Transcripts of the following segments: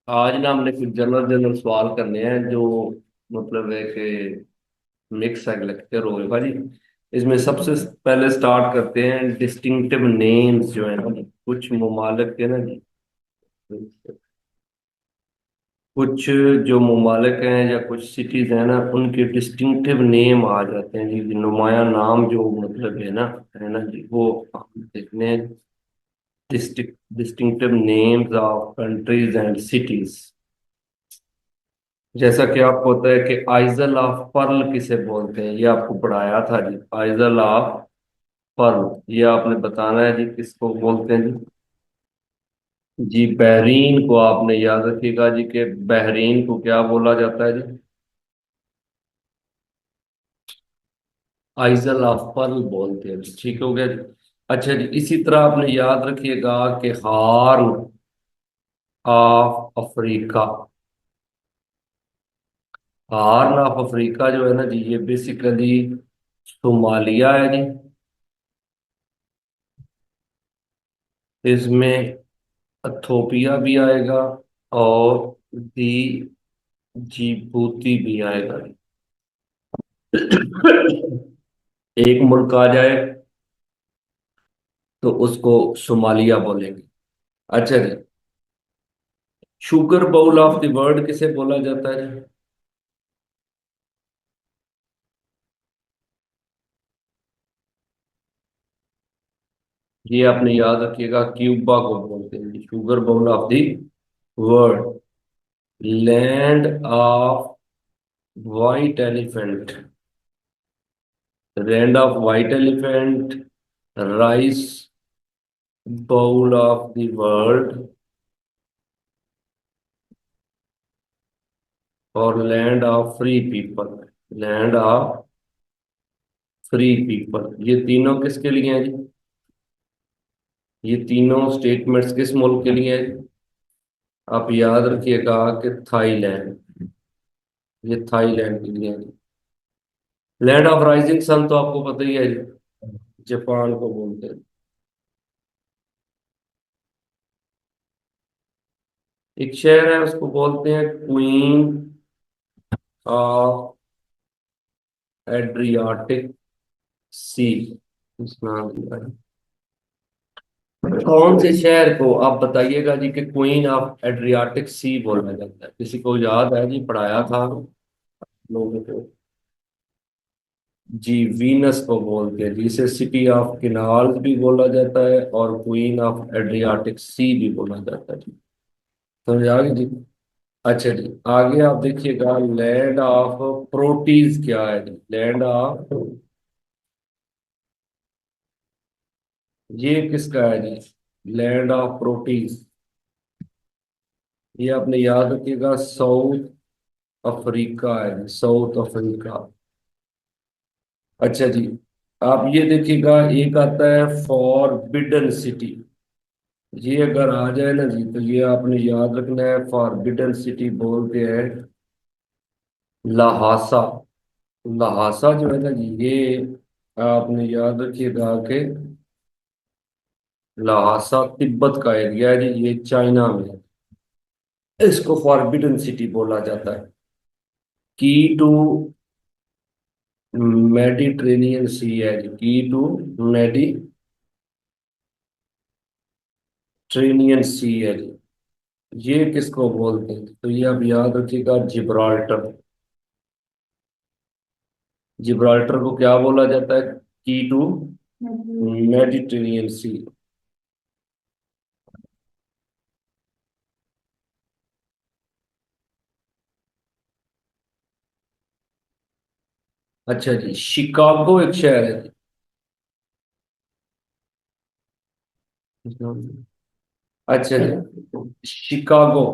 आज ना हमने कुछ जनरल जनरल सवाल करने हैं जो मतलब है कि मिक्स एग्लेक्चर हो गए भाजी। इसमें सबसे पहले स्टार्ट करते हैं डिस्टिंक्टिव नेम्स जो है ना जी, कुछ ममालिक के ना जी, कुछ जो ममालिक हैं या कुछ सिटीज हैं ना उनके डिस्टिंक्टिव नेम आ जाते हैं जी, नुमाया नाम जो मतलब है ना जी वो हम देखने हैं। Distinctive names of countries and cities. जैसा कि आपको पता है कि आइजल ऑफ पर्ल किसे बोलते हैं, ये आपको पढ़ाया था जी। आइजल ऑफ पर्ल ये आपने बताना है जी किसको बोलते हैं जी। जी बहरीन को आपने याद रखिएगा जी कि बहरीन को क्या बोला जाता है जी। आइजल ऑफ पर्ल बोलते हैं जी, ठीक हो गया जी। अच्छा जी, इसी तरह आपने याद रखिएगा कि horn of Africa. Horn of Africa जो है ना जी ये बेसिकली सोमालिया है जी। इसमें अथोपिया भी आएगा और दी जिबूती भी आएगा। एक मुल्क आ जाए तो उसको सोमालिया बोलेंगे। अच्छा जी, sugar bowl of the world किसे बोला जाता है जी। ये आपने याद रखिएगा क्यूबा को बोलते हैं sugar bowl of the world. Land of white elephant. Land of white elephant. Rice bowl of the world और land of free people. Land of free people ये तीनों किसके लिए हैं जी। ये तीनों स्टेटमेंट्स किस मुल्क के लिए हैं। आप याद रखिएगा कि थाईलैंड। ये थाईलैंड के लिए है जी। लैंड ऑफ राइजिंग सन तो आपको पता ही है जी, जापान को बोलते हैं। एक शहर है उसको बोलते हैं क्वीन ऑफ एड्रियाटिक सी। इस नाम दिया है। कौन से शहर को आप बताइएगा जी कि क्वीन ऑफ एड्रियाटिक सी बोला जाता है, किसी को याद है जी, पढ़ाया था लोगों को। जी वीनस को बोलते हैं जिसे सिटी ऑफ किनाल्स भी बोला जाता है और क्वीन ऑफ एड्रियाटिक सी भी बोला जाता है जी। समझ आ गई जी। अच्छा जी, आगे आप देखिएगा लैंड ऑफ प्रोटीज क्या है जी। लैंड ऑफ ये किसका है जी। लैंड ऑफ प्रोटीज ये आपने याद रखिएगा साउथ अफ्रीका है जी, साउथ अफ्रीका। अच्छा जी, आप ये देखिएगा एक आता है फॉरबिडन सिटी। ये अगर आ जाए ना जी तो ये आपने याद रखना है फॉरबिडन सिटी बोलते हैं लहासा। लहासा जो है ना जी ये आपने याद रखिएगा कि लहासा तिब्बत का एरिया है जी, ये चाइना में है। इसको फॉरबिडन सिटी बोला जाता है। की टू मेडिटेरेनियन सी है जी, की टू मेडिटेरेनियन सी है जी। ये किसको बोलते हैं तो ये आप याद रखिएगा जिब्राल्टर। जिब्राल्टर को क्या बोला जाता है, की टू मेडिटेरेनियन सी। अच्छा जी, शिकागो एक शहर है जी। अच्छा जी, शिकागो।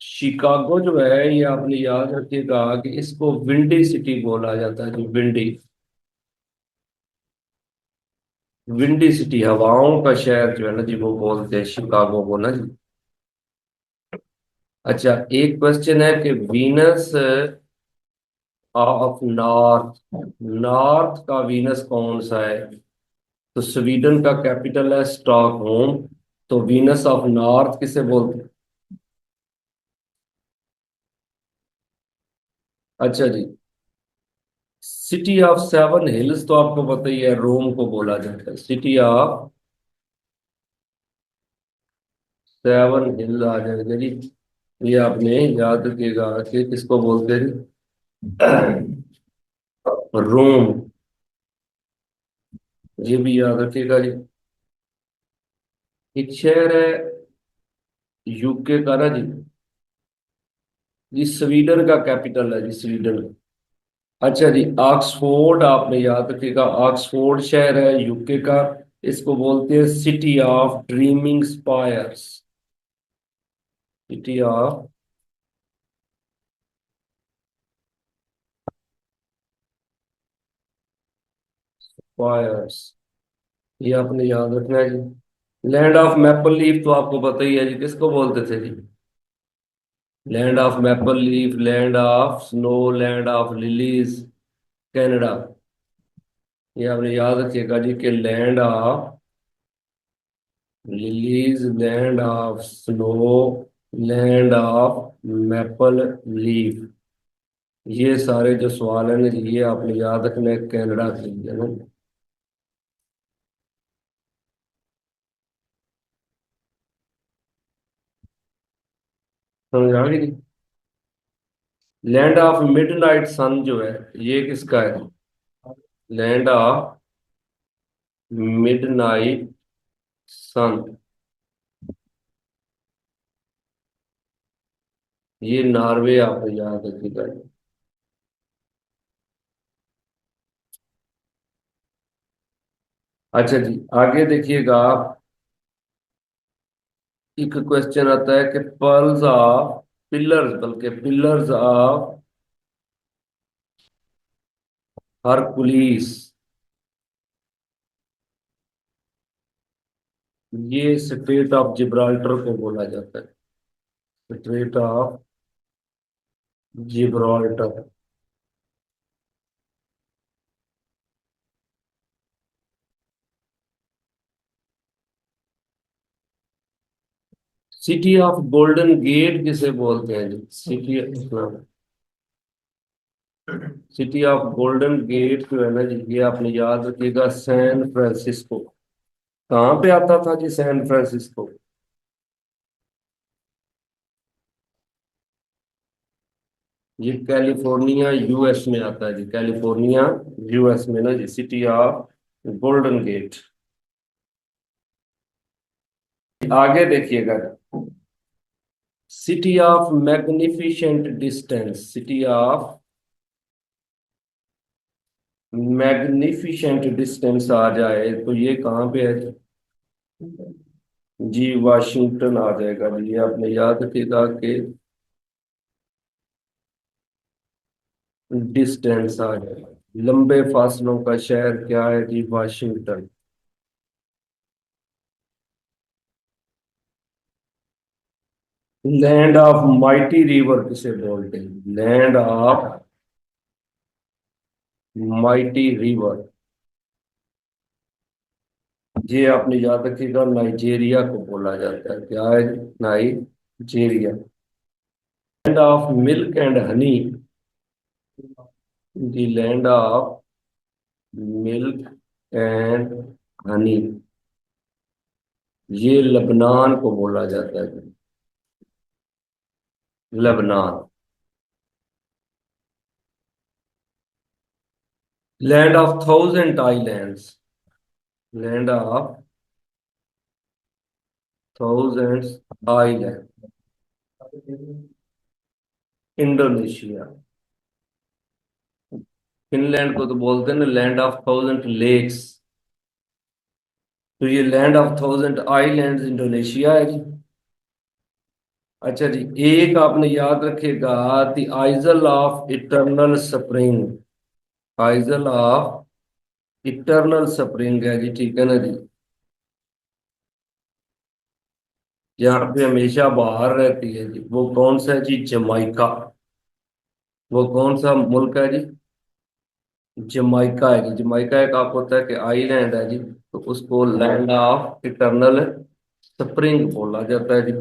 शिकागो जो है ये आपने याद रखिएगा कि इसको विंडी सिटी बोला जाता है जी, विंडी। विंडी सिटी हवाओं का शहर जो है ना जी वो बोलते हैं शिकागो को ना जी। अच्छा, एक क्वेश्चन है कि वीनस ऑफ नॉर्थ। नॉर्थ का वीनस कौन सा है। तो स्वीडन का कैपिटल है स्टॉकहोम। तो वीनस ऑफ नॉर्थ किसे बोलते हैं? अच्छा जी। सिटी ऑफ सेवन हिल्स तो आपको पता ही है, रोम को बोला जाता है। सिटी ऑफ सेवन हिल आ जाएगा जी। ये आपने याद रखिएगा कि किसको बोलते हैं? रोम। ये भी याद रखिएगा जी। एक शहर है यूके का ना जी, ये स्वीडन का कैपिटल है जी, स्वीडन। अच्छा जी, ऑक्सफोर्ड आपने याद रखिएगा, ऑक्सफोर्ड शहर है यूके का। इसको बोलते हैं city of dreaming spires. City of spires, ये आपने याद रखना है जी। लैंड ऑफ मैपल लीफ तो आपको पता ही है जी, किसको बोलते थे जी? Land of maple leaf, land of snow, land of lilies, Canada. ये आपने याद रखिएगा जी कि land of lilies, land of snow, land of maple leaf. ये सारे जो सवाल है ना जी, ये आपने याद रखना है, कनाडा के लिए ना। समझ आ गई? लैंड ऑफ मिडनाइट सन जो है, ये किसका है? लैंड ऑफ मिडनाइट सन, ये नॉर्वे आपने याद रखिएगा। अच्छा जी, आगे देखिएगा आप। एक क्वेश्चन आता है कि पर्ल्स ऑफ पिलर्स, बल्कि पिलर्स ऑफ हरकुलिस, ये स्ट्रेट ऑफ जिब्राल्टर को बोला जाता है। Strait of Gibraltar. City of golden gate किसे बोलते हैं जी? सिटी ऑफ गोल्डन गेट जो है ना जी, ये आपने याद रखिएगा, सैन फ्रांसिस्को। कहाँ पे आता था जी सैन फ्रांसिस्को? ये कैलिफोर्निया यूएस में आता है जी, कैलिफोर्निया यूएस में ना जी, सिटी ऑफ गोल्डन गेट। आगे देखिएगा, city of magnificent distance, city of magnificent distance आ जाए तो ये कहाँ पे है जी? वाशिंगटन आ जाएगा जी। ये आपने याद रखिएगा कि डिस्टेंस आ जाएगा। लंबे फासलों का शहर क्या है जी? Washington. Land of mighty river किसे बोलते हैं? लैंड ऑफ माइटी रिवर, ये आपने याद रखिएगा, नाइजीरिया को बोला जाता है। क्या है? Nigeria. Land of milk and honey, the land of milk and honey, ये लबनान को बोला जाता है। लबनान। Land of thousand islands, land of thousand island, Indonesia. Finland को तो बोलते हैं ना लैंड ऑफ थाउजेंड लेक्स, तो ये land of thousand islands Indonesia है जी। अच्छा जी, एक आपने याद रखेगा, the Aizawl of eternal spring, Aizawl of eternal spring है जी, ठीक है ना जी। यहाँ पे हमेशा बाहर रहती है जी, वो कौन सा है जी? जमाइका। वो कौन सा मुल्क है जी? जमाइका है जी। जमाइका एक आप होता है कि आइलैंड है जी, तो उसको लैंड ऑफ इटर्नल स्प्रिंग बोला जाता है जी।